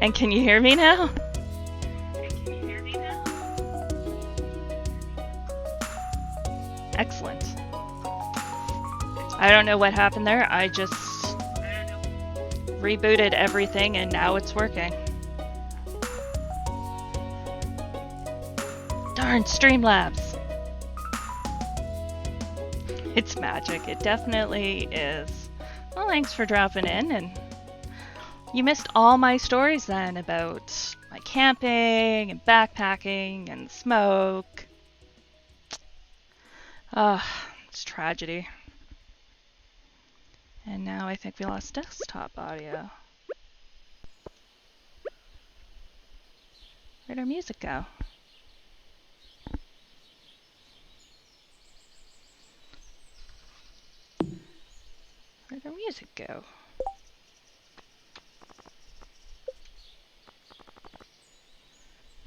And can you hear me now? Excellent. I don't know what happened there. I just rebooted everything and now it's working. Darn Streamlabs! It's magic. It definitely is. Well, thanks for dropping in, and you missed all my stories then about my camping and backpacking and smoke. It's tragedy. And now I think we lost desktop audio. Where'd our music go? Where'd our music go?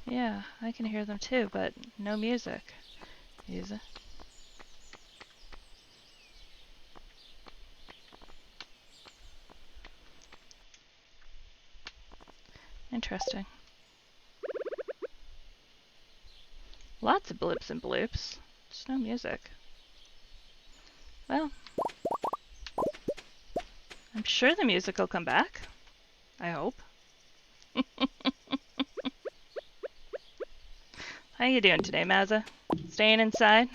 Yeah, I can hear them too, but no music. Music. Interesting. Lots of blips and bloops. Just no music. Well, I'm sure the music will come back. I hope. How you doing today, Mazza? Staying inside?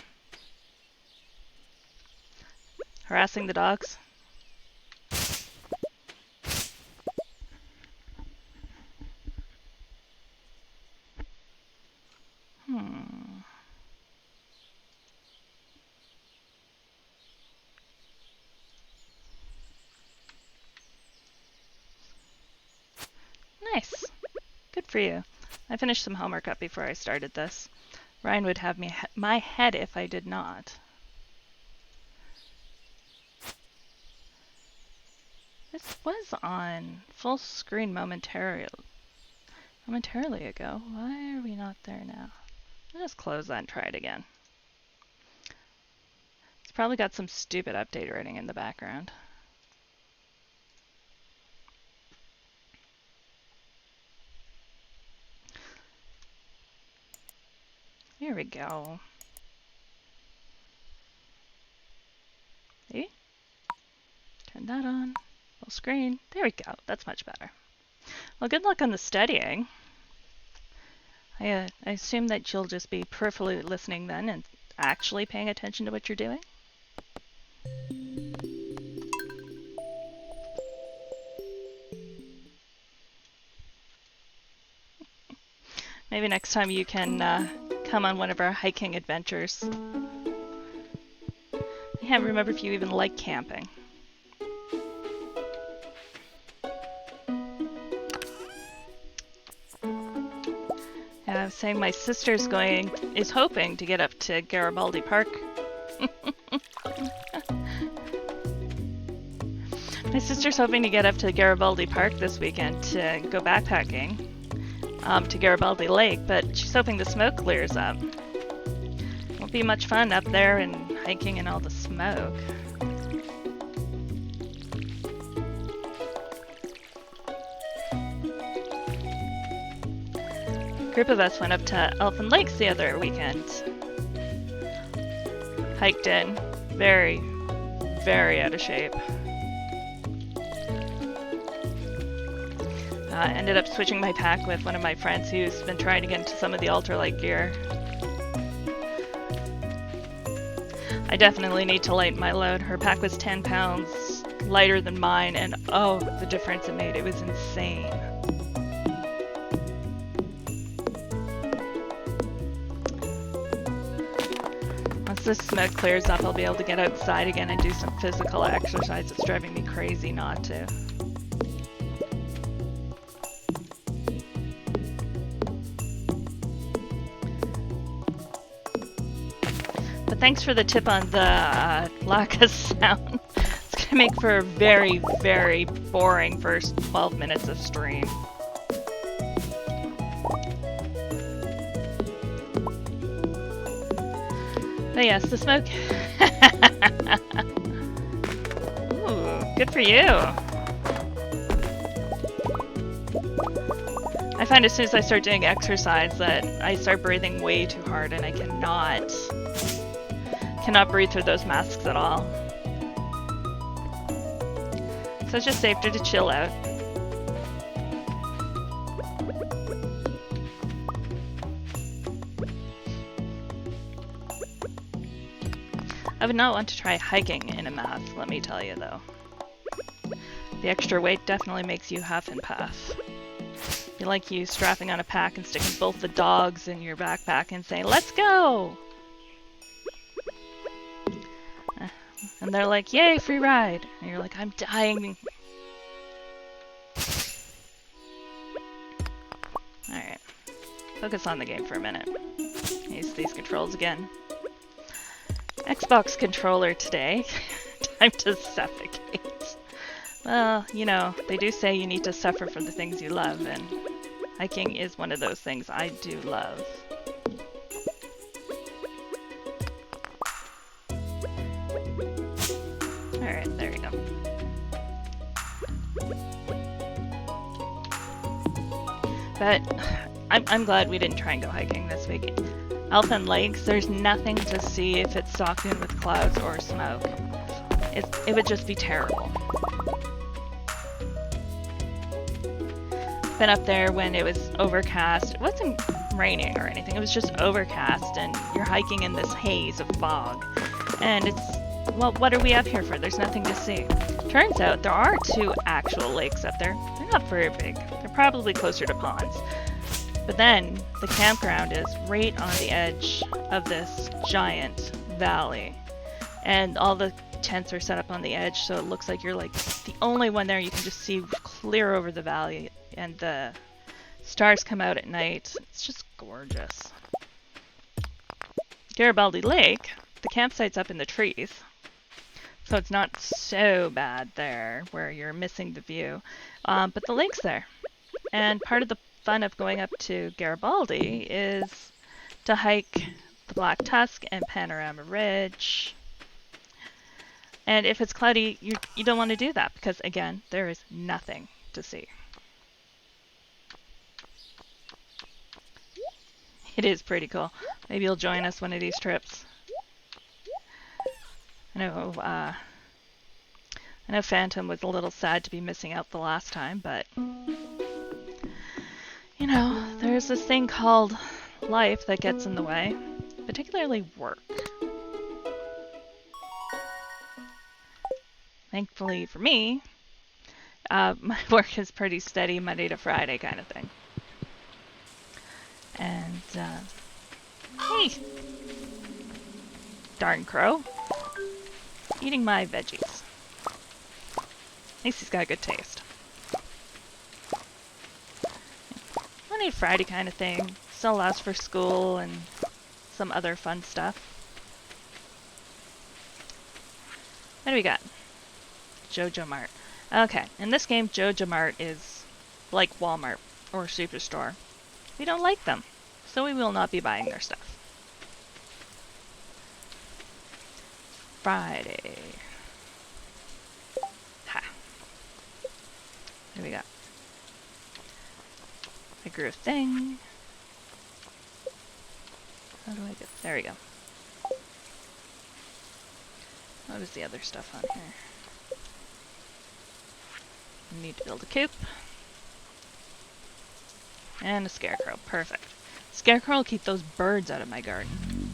Harassing the dogs? Nice. Good for you. I finished some homework up before I started this. Ryan would have me my head if I did not. This was on full screen momentarily ago. Why are we not there now? I'll just close that and try it again. It's probably got some stupid update running in the background. Here we go. See? Turn that on. Full screen. There we go. That's much better. Well, good luck on the studying. I assume that you'll just be peripherally listening then and actually paying attention to what you're doing. Maybe next time you can come on one of our hiking adventures. I can't remember if you even like camping. Yeah, I was saying my sister's is hoping to get up to Garibaldi Park. My sister's hoping to get up to Garibaldi Park this weekend to go backpacking. To Garibaldi Lake, but she's hoping the smoke clears up. Won't be much fun up there and hiking in all the smoke. A group of us went up to Elfin Lakes the other weekend. Hiked in. Very, very out of shape. Ended up switching my pack with one of my friends who's been trying to get into some of the ultralight gear. I definitely need to lighten my load. Her pack was 10 pounds lighter than mine, and oh, the difference it made. It was insane. Once this smoke clears up, I'll be able to get outside again and do some physical exercise. It's driving me crazy not to. Thanks for the tip on the lack of sound. It's going to make for a very, very boring first 12 minutes of stream. But yes, the smoke. Ooh, good for you. I find as soon as I start doing exercise that I start breathing way too hard and I cannot breathe through those masks at all. So it's just safer to chill out. I would not want to try hiking in a mask, let me tell you though. The extra weight definitely makes you huff and puff. Be like you strapping on a pack and sticking both the dogs in your backpack and saying, "Let's go!" And they're like, "Yay, free ride!" And you're like, "I'm dying." Alright. Focus on the game for a minute. Use these controls again. Xbox controller today. Time to suffocate. Well, you know, they do say you need to suffer for the things you love, and hiking is one of those things I do love. Alright, there you go. But I'm glad we didn't try and go hiking this week. Elfin Lakes, there's nothing to see if it's socked in with clouds or smoke. It would just be terrible. Been up there when it was overcast. It wasn't raining or anything, it was just overcast and you're hiking in this haze of fog. And it's, well, what are we up here for? There's nothing to see. Turns out there are 2 actual lakes up there. They're not very big. They're probably closer to ponds. But then the campground is right on the edge of this giant valley. And all the tents are set up on the edge, so it looks like you're like the only one there. You can just see clear over the valley, and the stars come out at night. It's just gorgeous. Garibaldi Lake, the campsite's up in the trees, so it's not so bad there where you're missing the view. But the lake's there. And part of the fun of going up to Garibaldi is to hike the Black Tusk and Panorama Ridge. And if it's cloudy, you don't want to do that because, again, there is nothing to see. It is pretty cool. Maybe you'll join us one of these trips. I know Phantom was a little sad to be missing out the last time, but you know, there's this thing called life that gets in the way, particularly work. Thankfully for me, my work is pretty steady Monday to Friday kind of thing. And, hey! Darn crow. Eating my veggies. At least he's got good taste. Monday to Friday kind of thing. Still allows for school and some other fun stuff. What do we got? Jojo Mart. Okay, in this game, Jojo Mart is like Walmart or Superstore. We don't like them, so we will not be buying their stuff. Friday. Ha. There we go. I grew a thing. How do I get... There we go. What is the other stuff on here? I need to build a coop. And a scarecrow. Perfect. Scarecrow will keep those birds out of my garden.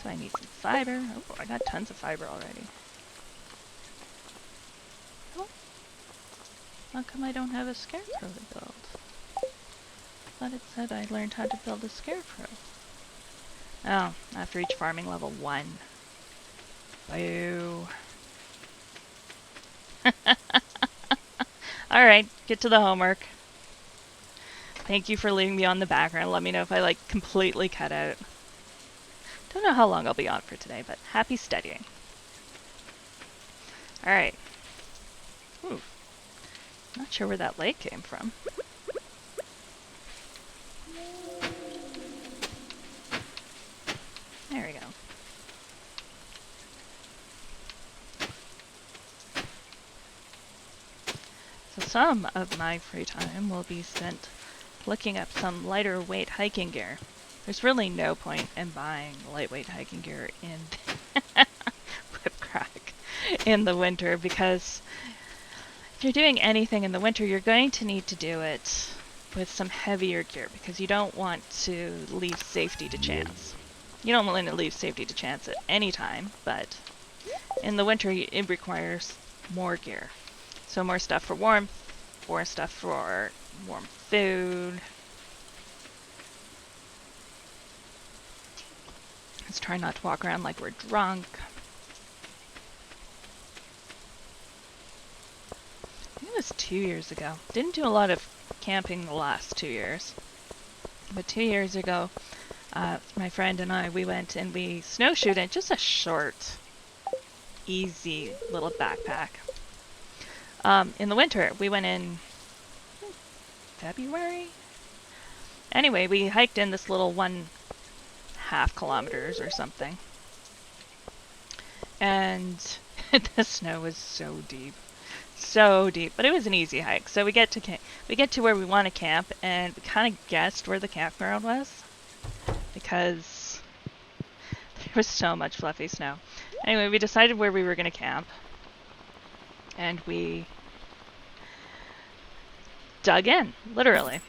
So I need some fiber. Oh, I got tons of fiber already. Oh. How come I don't have a scarecrow to build? I thought it said I learned how to build a scarecrow. Oh, I have to reach farming level 1. Boo. Alright, get to the homework. Thank you for leaving me on the background. Let me know if I, like, completely cut out. Don't know how long I'll be on for today, but happy studying. Alright. Ooh. Not sure where that lake came from. There we go. So some of my free time will be spent looking up some lighter weight hiking gear. There's really no point in buying lightweight hiking gear in whip crack in the winter, because if you're doing anything in the winter, you're going to need to do it with some heavier gear, because you don't want to leave safety to chance. You don't want to leave safety to chance at any time, but in the winter it requires more gear. So more stuff for warmth, more stuff for warm food. Let's try not to walk around like we're drunk. I think it was 2 years ago. Didn't do a lot of camping the last 2 years. But 2 years ago, my friend and I, we went and we snowshoed in just a short, easy little backpack. In the winter, we went in February? Anyway, we hiked in this little 1.5 kilometers or something. And the snow was so deep. So deep, but it was an easy hike. So we get to where we want to camp, and we kind of guessed where the campground was because there was so much fluffy snow. Anyway, we decided where we were going to camp, and we dug in, literally.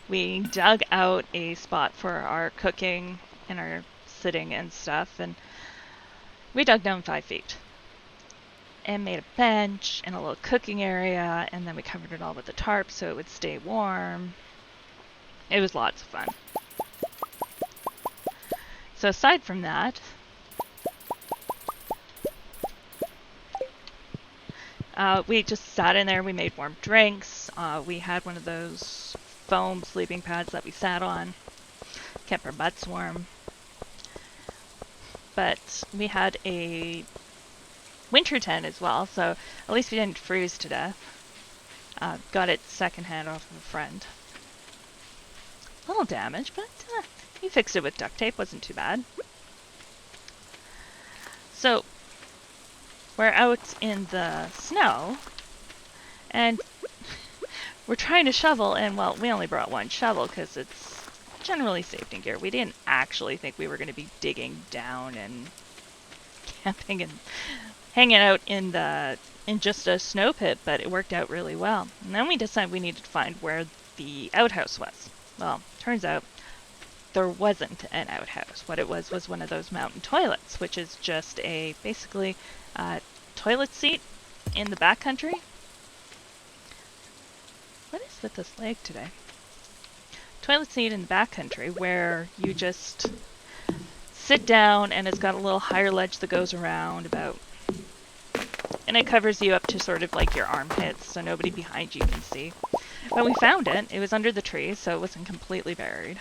We dug out a spot for our cooking and our sitting and stuff, and we dug down 5 feet. And made a bench and a little cooking area, and then we covered it all with a tarp so it would stay warm. It was lots of fun. So aside from that, we just sat in there, we made warm drinks, we had one of those foam sleeping pads that we sat on, kept our butts warm. But we had a winter tent as well, so at least we didn't freeze to death. Got it secondhand off of a friend. A little damage, but he fixed it with duct tape, wasn't too bad. So we're out in the snow, and we're trying to shovel, and well, we only brought one shovel because it's generally safety gear. We didn't actually think we were going to be digging down and camping and hanging out in just a snow pit, but it worked out really well. And then we decided we needed to find where the outhouse was. Well, turns out there wasn't an outhouse. What it was one of those mountain toilets, which is just basically a toilet seat in the backcountry. What is with this leg today? Toilet seat in the backcountry where you just sit down, and it's got a little higher ledge that goes around about, and it covers you up to sort of like your armpits, so nobody behind you can see. But we found it. It was under the trees, so it wasn't completely buried.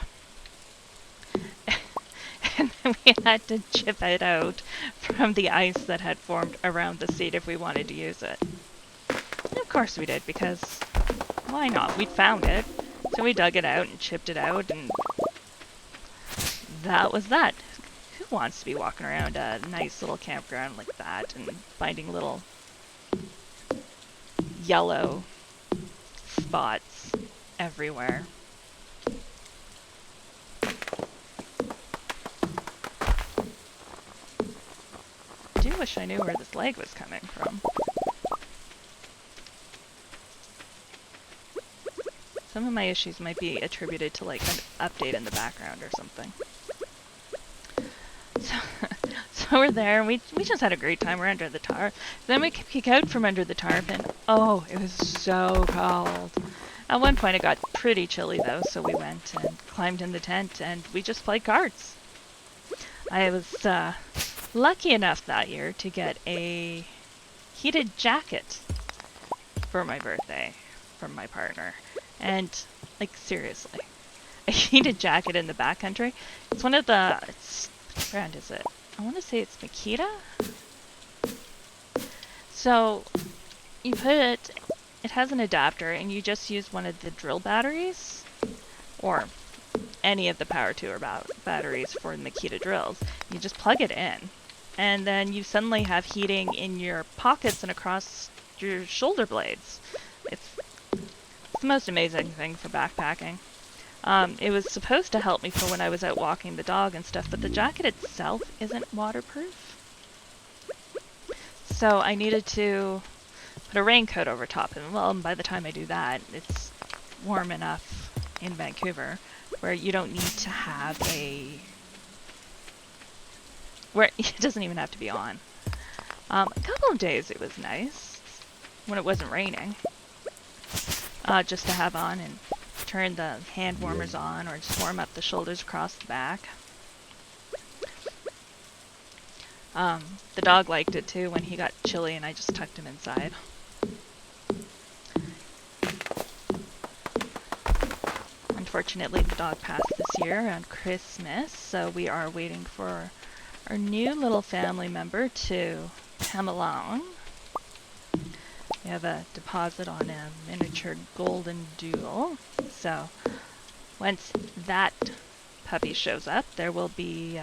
And then we had to chip it out from the ice that had formed around the seat if we wanted to use it. And of course we did, because why not? We found it, so we dug it out and chipped it out, and that was that. Who wants to be walking around a nice little campground like that and finding little yellow spots everywhere? I do wish I knew where this leg was coming from. Some of my issues might be attributed to like an update in the background or something. So we're there, and we just had a great time. We're under the tarp. Then we peek out from under the tarp, and oh, it was so cold. At one point it got pretty chilly though, so we went and climbed in the tent, and we just played cards. I was lucky enough that year to get a heated jacket for my birthday from my partner. And, like, seriously, a heated jacket in the backcountry. It's one of the, what brand is it? I want to say it's Makita. So you put it has an adapter, and you just use one of the drill batteries or any of the power tool batteries for the Makita drills. You just plug it in, and then you suddenly have heating in your pockets and across your shoulder blades. It's the most amazing thing for backpacking. It was supposed to help me for when I was out walking the dog and stuff, but the jacket itself isn't waterproof. So I needed to put a raincoat over top, and well, by the time I do that, it's warm enough in Vancouver where you don't need to have where it doesn't even have to be on. A couple of days it was nice when it wasn't raining, just to have on and turn the hand warmers on or just warm up the shoulders across the back. The dog liked it too when he got chilly and I just tucked him inside. Unfortunately, the dog passed this year on Christmas, so we are waiting for our new little family member to come along. We have a deposit on a miniature golden doodle, so once that puppy shows up, there will be,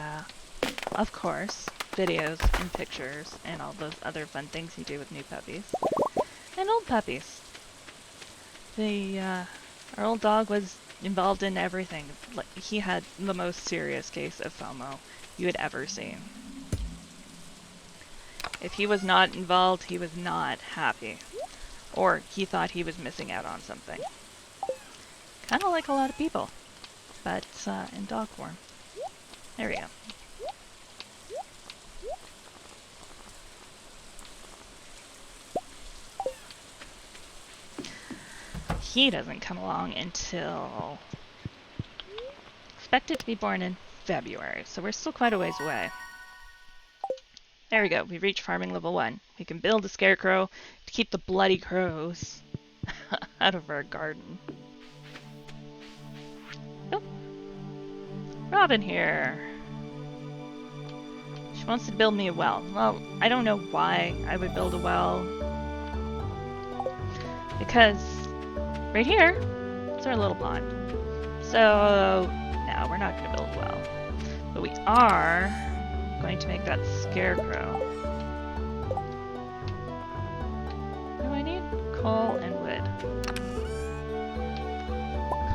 of course, videos and pictures and all those other fun things you do with new puppies. And old puppies. Our old dog was involved in everything. He had the most serious case of FOMO you had ever seen. If he was not involved, he was not happy. Or he thought he was missing out on something. Kind of like a lot of people, but in dog form. There we go. He doesn't come along until expected to be born in February, so we're still quite a ways away. There we go, we've reached farming level 1. We can build a scarecrow to keep the bloody crows out of our garden. Oh, Robin here. She wants to build me a well. Well, I don't know why I would build a well. Because right here, it's our little pond. So, no, we're not going to build a well. But we are going to make that scarecrow. What do I need? Coal and wood.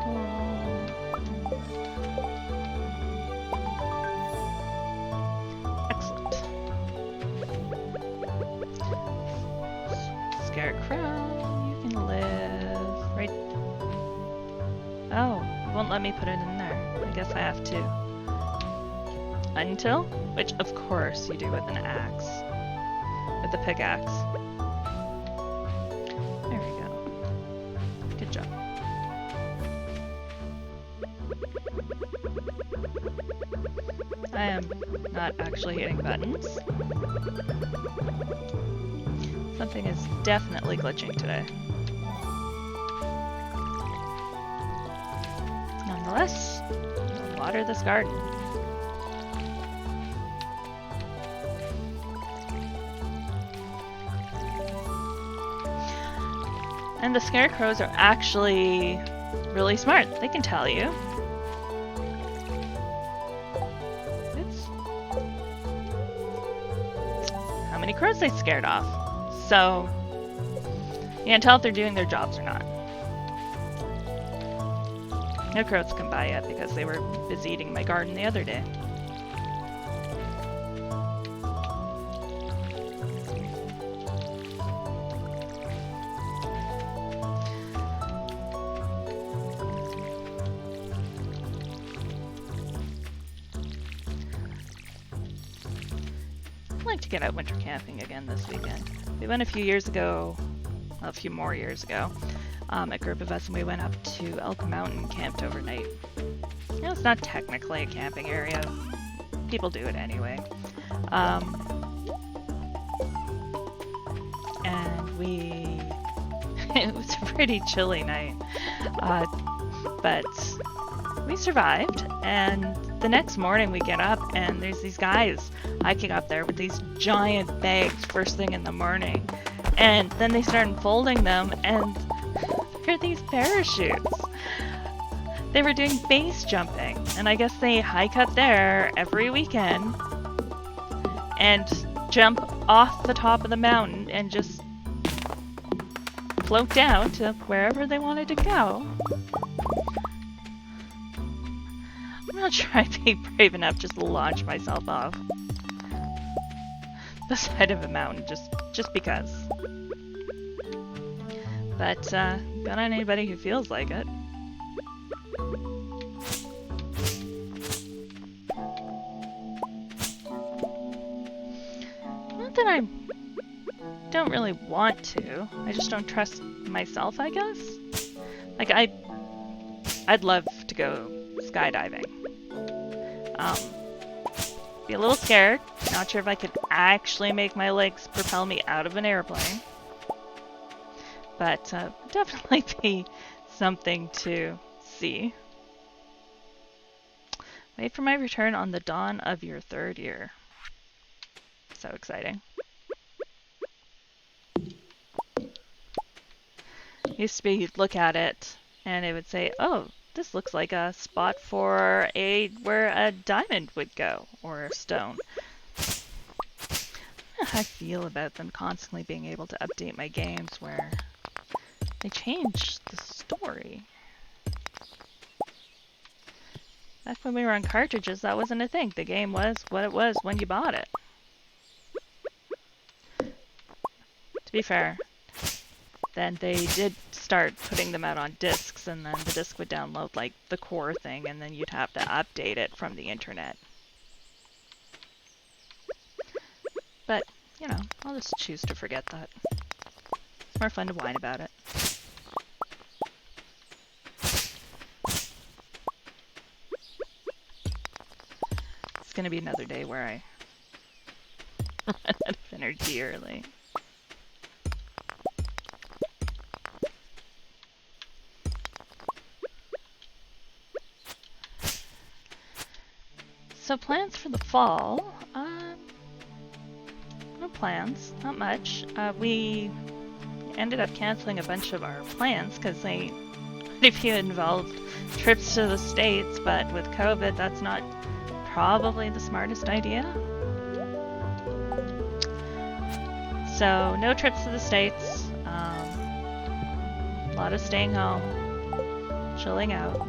Coal. Excellent. Scarecrow, you can live right... Oh, it won't let me put it in there. I guess I have to. Until? Which, of course, you do with an axe. With a pickaxe. There we go. Good job. I am not actually hitting buttons. Something is definitely glitching today. Nonetheless, we'll water this garden. And the scarecrows are actually really smart. They can tell you. Oops. How many crows they scared off. So, you can't tell if they're doing their jobs or not. No crows come by yet because they were busy eating my garden the other day. To get out winter camping again this weekend. We went a few years ago, well, a few more years ago, a group of us, and we went up to Elk Mountain, camped overnight. You know, it's not technically a camping area. People do it anyway. And we... it was a pretty chilly night. But we survived, and the next morning we get up and there's these guys hiking up there with these giant bags first thing in the morning. And then they start unfolding them and they're these parachutes. They were doing base jumping, and I guess they hike up there every weekend and jump off the top of the mountain and just float down to wherever they wanted to go. I'm not sure I'd be brave enough just to launch myself off the side of a mountain just because. But good on anybody who feels like it. Not that I don't really want to. I just don't trust myself, I guess. Like I'd love to go skydiving. Be a little scared. Not sure if I could actually make my legs propel me out of an airplane. But definitely be something to see. Wait for my return on the dawn of your 3rd year. So exciting. Used to be, you'd look at it and it would say, oh, this looks like a spot for where a diamond would go, or a stone. I don't know how I feel about them constantly being able to update my games where they change the story. Back when we were on cartridges, that wasn't a thing. The game was what it was when you bought it. To be fair, then they did start putting them out on discs, and then the disc would download like the core thing, and then you'd have to update it from the internet. But, you know, I'll just choose to forget that. It's more fun to whine about it. It's gonna be another day where I run out of energy early. So plans for the fall, no plans, not much. We ended up canceling a bunch of our plans because they, if you involved trips to the States, but with COVID, that's not probably the smartest idea. So no trips to the States, a lot of staying home, chilling out.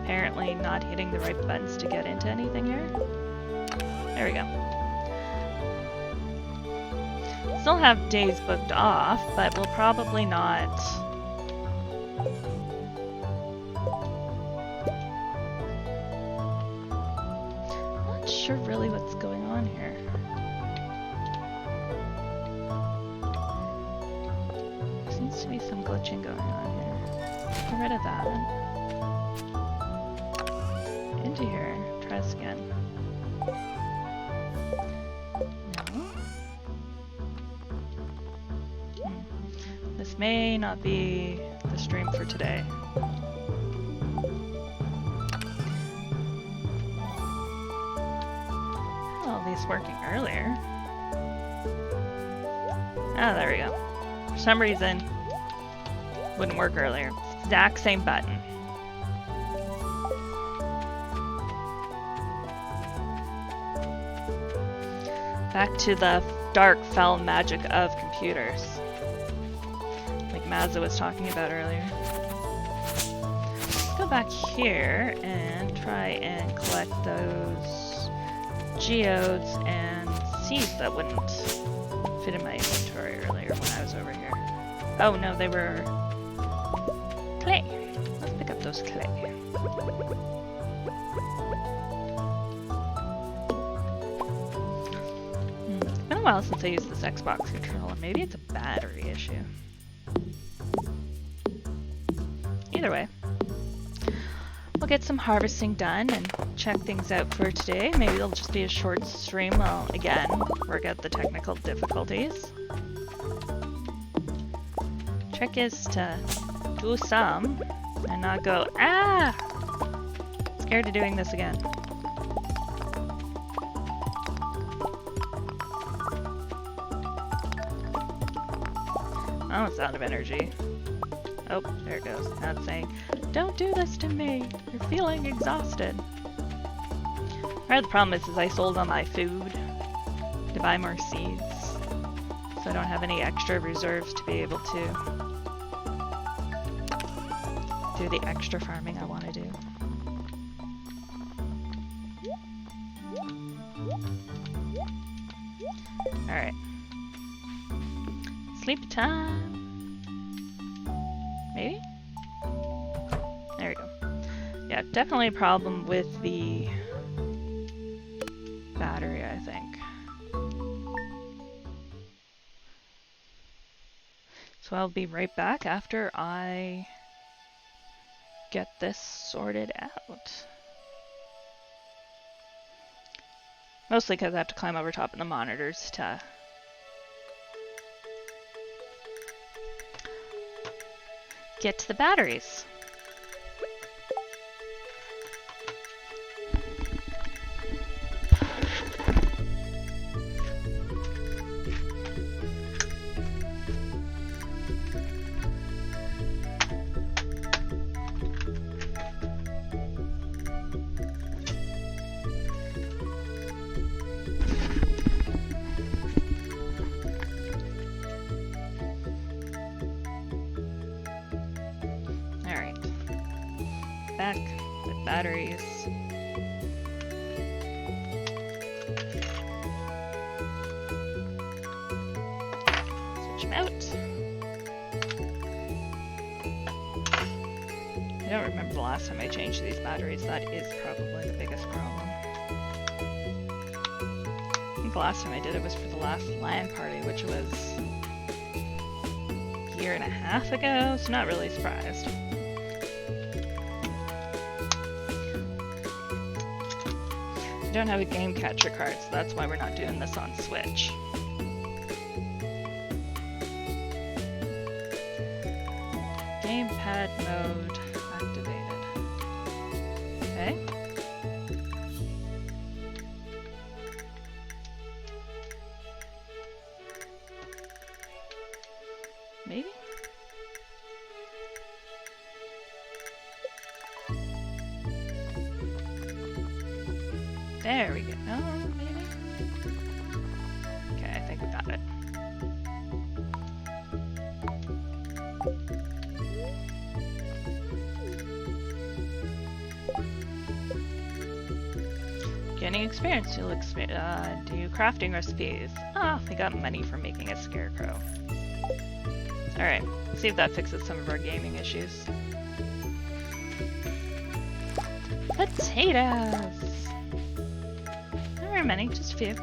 Apparently not hitting the right buttons to get into anything here. There we go. Still have days booked off, but we'll probably not... Not sure really what's going on here. Seems to be some glitching going on here. Get rid of that. Into here. Try this again. No. This may not be the stream for today. Oh, at least working earlier. Ah, there we go. For some reason, wouldn't work earlier. Exact same button. Back to the dark, foul magic of computers. Like Mazza was talking about earlier. Let's go back here and try and collect those geodes and seeds that wouldn't fit in my inventory earlier when I was over here. Oh no, they were clay. Let's pick up those clay. It's been a while since I used this Xbox controller. Maybe it's a battery issue. Either way, we'll get some harvesting done and check things out for today. Maybe it'll just be a short stream. I'll, again, work out the technical difficulties. Trick is to do some and not go, ah! Scared of doing this again. Oh, it's out of energy. Oh, there it goes. Now it's saying, don't do this to me. You're feeling exhausted. Part of the problem is I sold all my food to buy more seeds. So I don't have any extra reserves to be able to do the extra farming I want to do. Alright. Sleep time. Maybe? There we go. Yeah, definitely a problem with the battery, I think. So I'll be right back after I get this sorted out. Mostly because I have to climb over top of the monitors to get to the batteries. Back with batteries. Switch them out. I don't remember the last time I changed these batteries. That is probably the biggest problem. I think the last time I did it was for the last LAN party, which was a year and a half ago, so not really surprised. I don't have a game catcher card, so that's why we're not doing this on Switch. Gamepad mode activated. Okay. Maybe? There we go. Oh, maybe? Okay, I think we got it. Gaining experience. You'll do crafting recipes. Ah, we got money for making a scarecrow. Alright, see if that fixes some of our gaming issues. Potatoes! Not very many, just a few.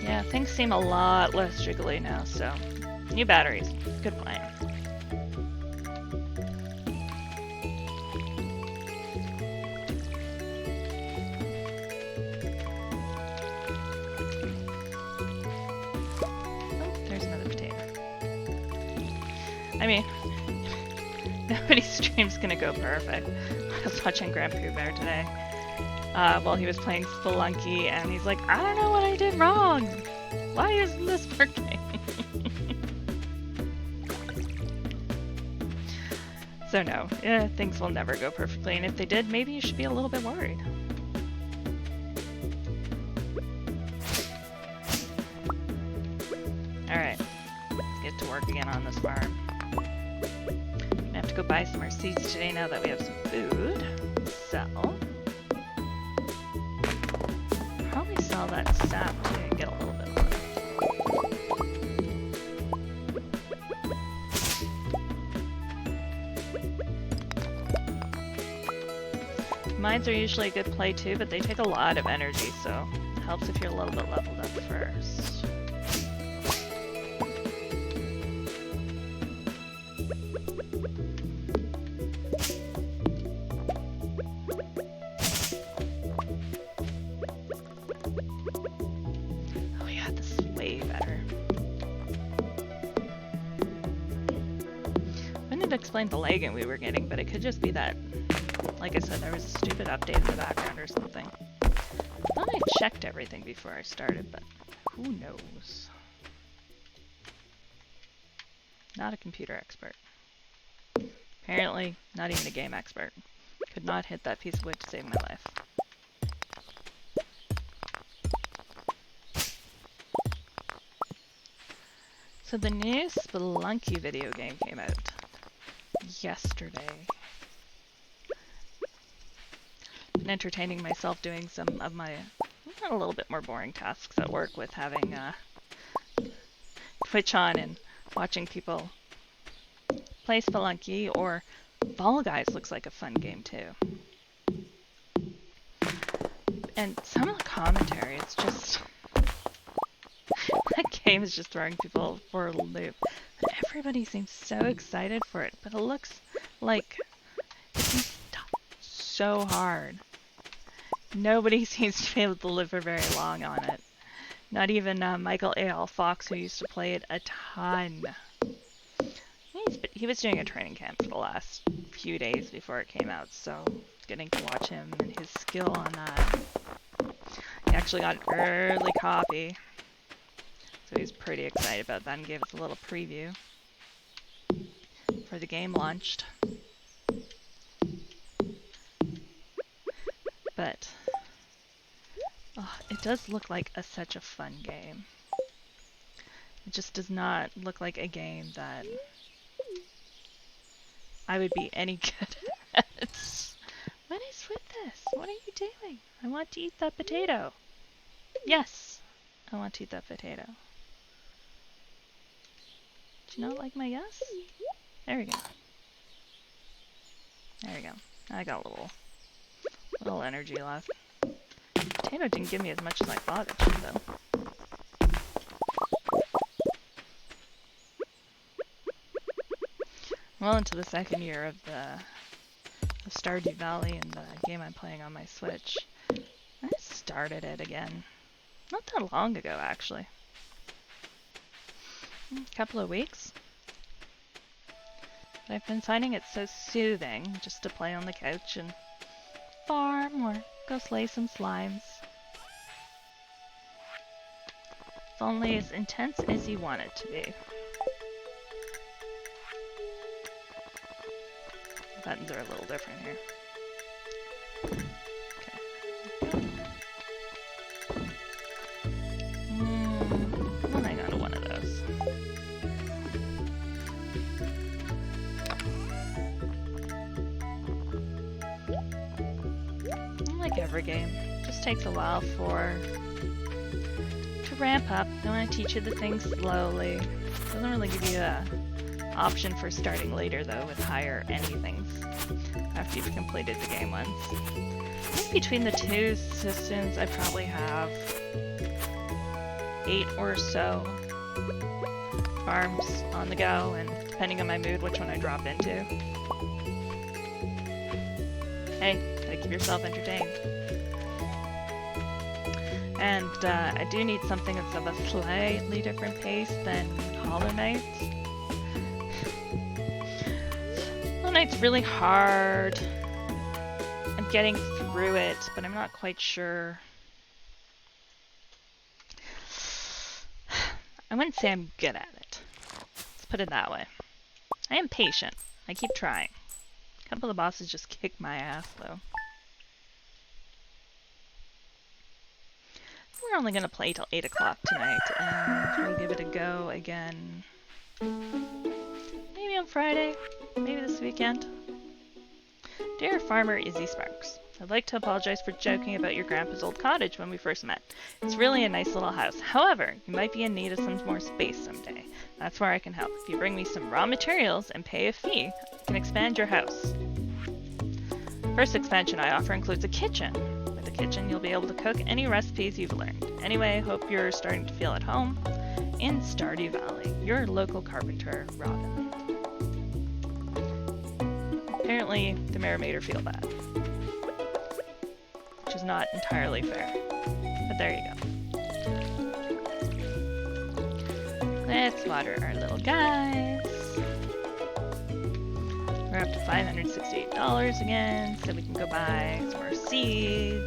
Yeah, things seem a lot less jiggly now, so... New batteries. Good plan. I mean, nobody's stream's gonna go perfect. I was watching Grandpa Bear today while he was playing Spelunky, and he's like, I don't know what I did wrong. Why isn't this working? So no, things will never go perfectly, and if they did, maybe you should be a little bit worried. Alright, let's get to work again on this farm. I have to go buy some more seeds today now that we have some food. Sell. Probably sell that sap too and get a little bit more. Mines are usually a good play too, but they take a lot of energy, so it helps if you're a little bit leveled up first. Explain the lagging we were getting, but it could just be that, like I said, there was a stupid update in the background or something. I thought I checked everything before I started, but who knows? Not a computer expert. Apparently, not even a game expert. Could not hit that piece of wood to save my life. So the new Spelunky video game came out yesterday. Been entertaining myself doing some of my a little bit more boring tasks at work with having Twitch on and watching people play Spelunky, or Fall Guys looks like a fun game too. And some of the commentary, it's just... that game is just throwing people for a loop. Everybody seems so excited for it, but it looks like it's so hard. Nobody seems to be able to live for very long on it. Not even Michael A.L. Fox, who used to play it a ton. He was doing a training camp for the last few days before it came out, so getting to watch him and his skill on that. He actually got an early copy, so he's pretty excited about that and gave us a little preview before the game launched. But it does look like such a fun game. It just does not look like a game that I would be any good at. What is with this? What are you doing? I want to eat that potato. Yes, I want to eat that potato. Do you not like my yes? There we go. There we go. I got a little energy left. Potato didn't give me as much as I thought it should, though. Well into the second year of Stardew Valley and the game I'm playing on my Switch. I started it again. Not that long ago, actually. A couple of weeks. But I've been finding it so soothing just to play on the couch and farm or go slay some slimes. It's only as intense as you want it to be. The buttons are a little different here. Okay. I'll hang on to one of those. Like every game, it just takes a while to ramp up. They want to teach you the things slowly. Doesn't really give you a option for starting later though with higher anythings after you've completed the game once. I think between the two systems I probably have 8 or so farms on the go, and depending on my mood which one I drop into. Hey, gotta keep yourself entertained. And I do need something that's of a slightly different pace than Hollow Knight. Hollow Knight's really hard. I'm getting through it, but I'm not quite sure. I wouldn't say I'm good at it. Let's put it that way. I am patient. I keep trying. A couple of the bosses just kick my ass, though. We're only going to play till 8 o'clock tonight, and we'll give it a go again. Maybe on Friday, maybe this weekend. Dear Farmer IzzySparks, I'd like to apologize for joking about your grandpa's old cottage when we first met. It's really a nice little house. However, you might be in need of some more space someday. That's where I can help. If you bring me some raw materials and pay a fee, I can expand your house. First expansion I offer includes a kitchen. With the kitchen, you'll be able to cook any recipes you've learned. Anyway, hope you're starting to feel at home in Stardew Valley. Your local carpenter, Robin. Apparently, the mayor made her feel bad. Which is not entirely fair. But there you go. Let's water our little guys. We're up to $568 again, so we can go buy some more seeds.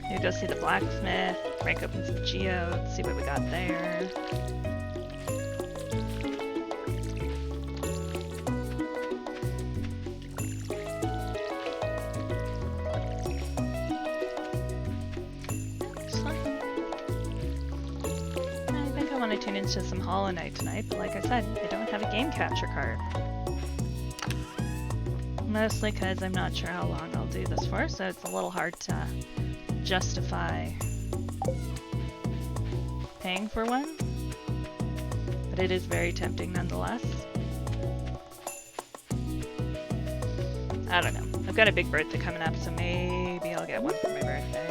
Maybe go see the blacksmith, break open some geodes, see what we got there. I've been want to tune into some Hollow Knight tonight, but like I said, I don't have a game capture card. Mostly because I'm not sure how long I'll do this for, so it's a little hard to justify paying for one. But it is very tempting nonetheless. I don't know. I've got a big birthday coming up, so maybe I'll get one for my birthday.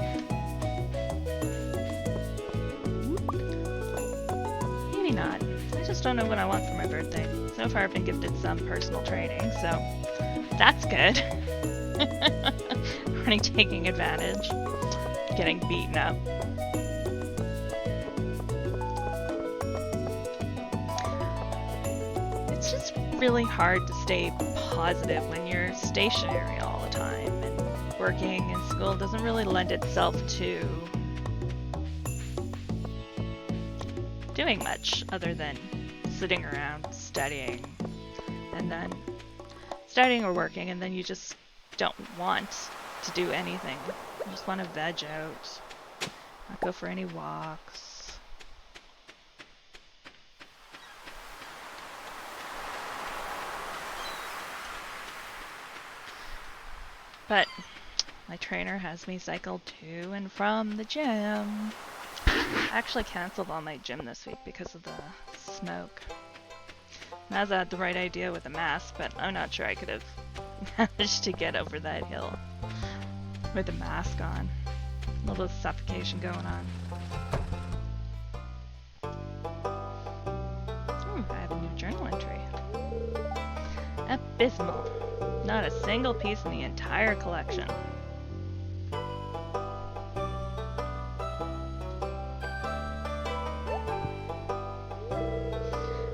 Maybe not. I just don't know what I want for my birthday. So far I've been gifted some personal training, so that's good. Already taking advantage. Getting beaten up. It's just really hard to stay positive when you're stationary all the time, and working in school doesn't really lend itself to doing much other than sitting around studying, and then studying or working, and then you just don't want to do anything. You just want to veg out, not go for any walks. But my trainer has me cycle to and from the gym. I actually canceled all my gym this week because of the smoke. Mazza had the right idea with the mask, but I'm not sure I could have managed to get over that hill with the mask on. A little suffocation going on. I have a new journal entry. Abysmal. Not a single piece in the entire collection.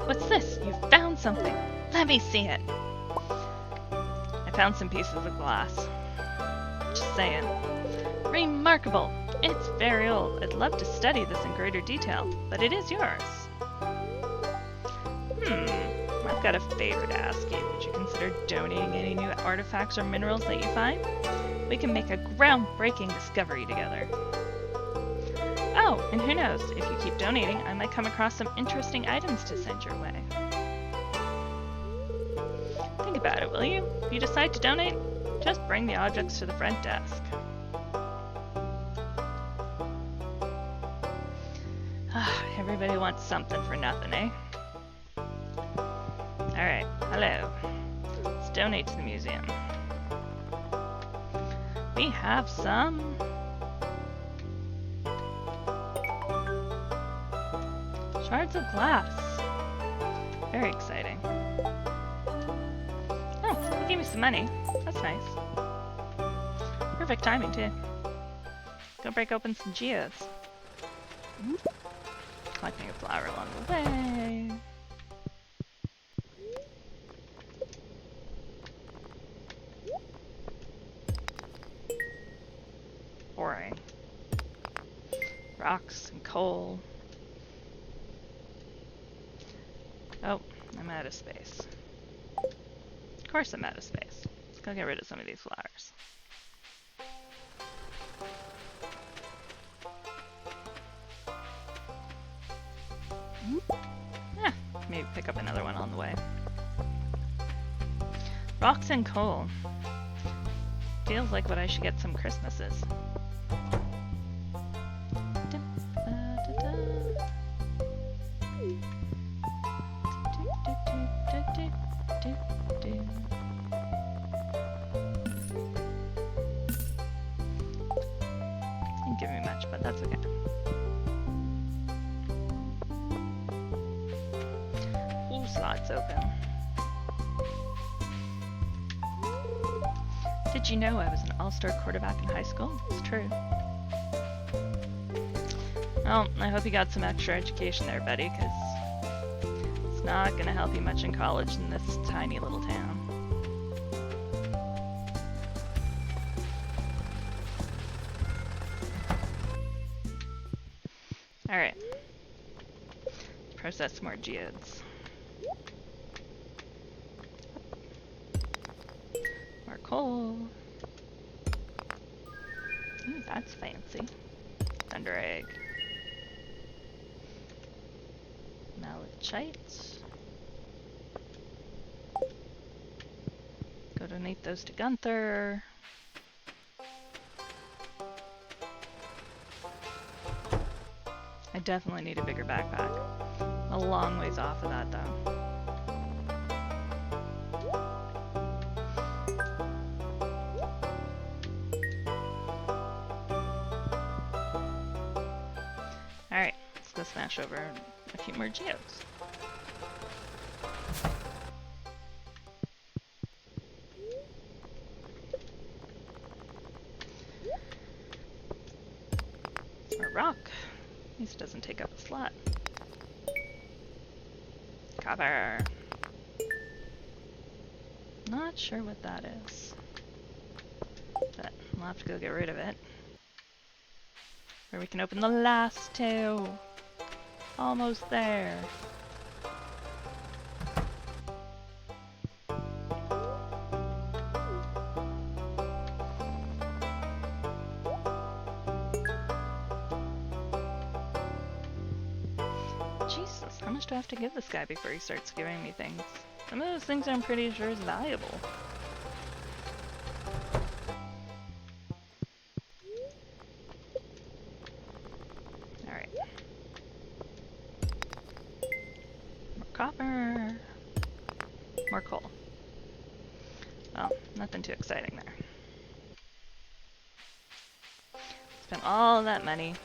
What's this? You found something. Let me see it. I found some pieces of glass. Just saying. Remarkable. It's very old. I'd love to study this in greater detail, but it is yours. I've got a favor to ask you. Would you consider donating any new artifacts or minerals that you find? We can make a groundbreaking discovery together. Oh, and who knows, if you keep donating, I might come across some interesting items to send your way. Think about it, will you? If you decide to donate, just bring the objects to the front desk. Everybody wants something for nothing, eh? Alright, hello. Let's donate to the museum. We have some shards of glass. Very exciting. Oh, he gave me some money. That's nice. Perfect timing, too. Go break open some geodes. Collecting a flower along the way. Boring. Rocks and coal. Oh, I'm out of space. Of course I'm out of space. Let's go get rid of some of these flowers. Yeah, maybe pick up another one on the way. Rocks and coal. Feels like what I should get some Christmases. Didn't give me much, but that's okay. Ooh, slots open. Did you know I was an all-star quarterback in high school? It's true. Well, I hope you got some extra education there, buddy, because it's not going to help you much in college in this tiny little town. Alright. Process some more geodes. More coal. Ooh, that's fancy. Thunder egg. Shite. Go donate those to Gunther. I definitely need a bigger backpack. A long ways off of that though. Alright, let's go smash over a few more geodes. More rock. At least it doesn't take up a slot. Copper. Not sure what that is. But we'll have to go get rid of it. Or we can open the last two. Almost there. Jesus, how much do I have to give this guy before he starts giving me things? Some of those things I'm pretty sure is valuable. Alright. More copper. More coal. Well, nothing too exciting there. Spent all that money.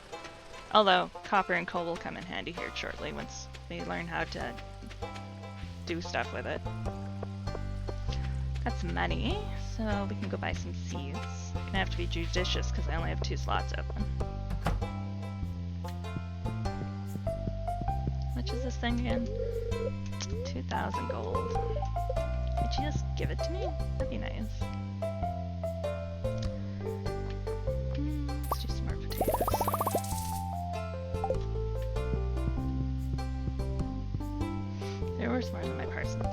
Although, copper and coal will come in handy here shortly once we learn how to do stuff with it. Got some money, so we can go buy some seeds. Gonna have to be judicious because I only have 2 slots open. How much is this thing again? 2,000 gold. Could you just give it to me? That'd be nice. Let's do some more potatoes. They're worth more than my parsons.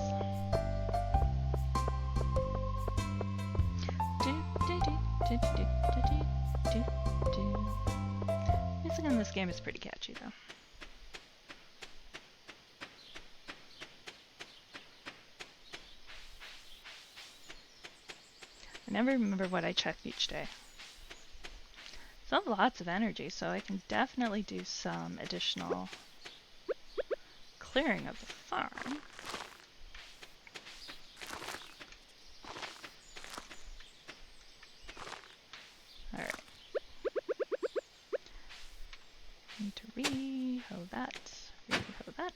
Music in this game is pretty catchy though. I never remember what I checked each day. So I have lots of energy, so I can definitely do some additional clearing of the farm. Alright. Need to re-hoe that. Re-hoe that.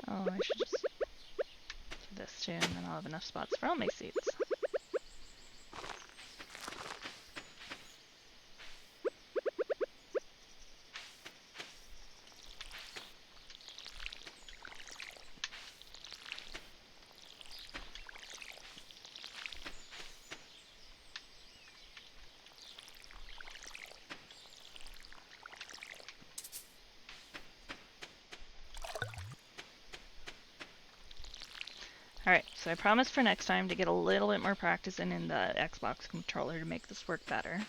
Oh, I should just do this too, and then I'll have enough spots for all my seeds. Alright, so I promised for next time to get a little bit more practice in the Xbox controller to make this work better.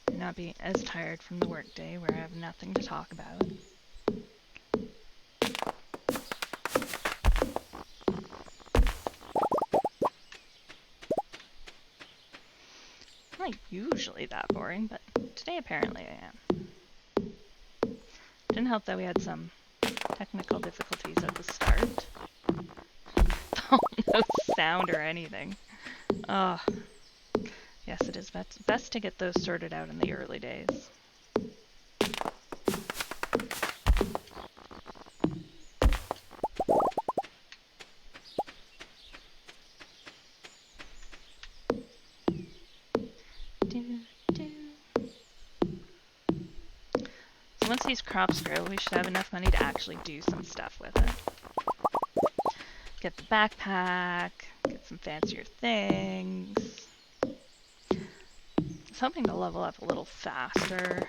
And not be as tired from the workday where I have nothing to talk about. I'm not usually that boring, but today apparently I am. Didn't help that we had some technical difficulties at the start. Oh, no sound or anything. Oh, yes, it is best to get those sorted out in the early days. Once these crops grow, we should have enough money to actually do some stuff with it. Get the backpack, get some fancier things. I was hoping to level up a little faster.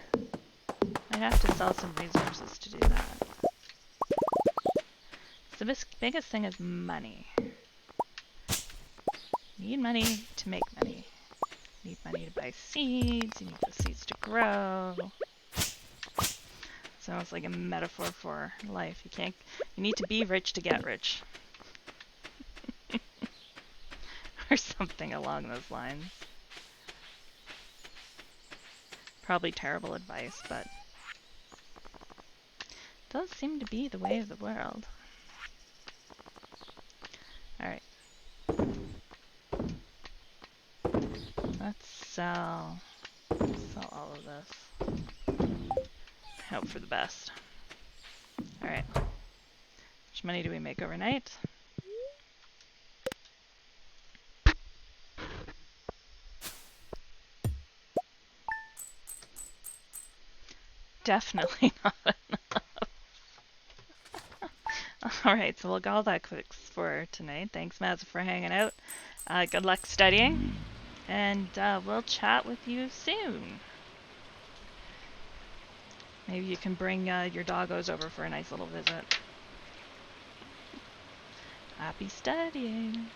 I have to sell some resources to do that. So the biggest thing is money. Need money to make money. need money to buy seeds. You need those seeds to grow. Sounds like a metaphor for life. You need to be rich to get rich. Or something along those lines. Probably terrible advice, but does seem to be the way of the world. Alright. Let's sell all of this. Hope for the best. Alright. How much money do we make overnight? Definitely not enough. Alright, so we'll call that quits for tonight. Thanks, Maz, for hanging out. Good luck studying. And we'll chat with you soon. Maybe you can bring your doggos over for a nice little visit. Happy studying.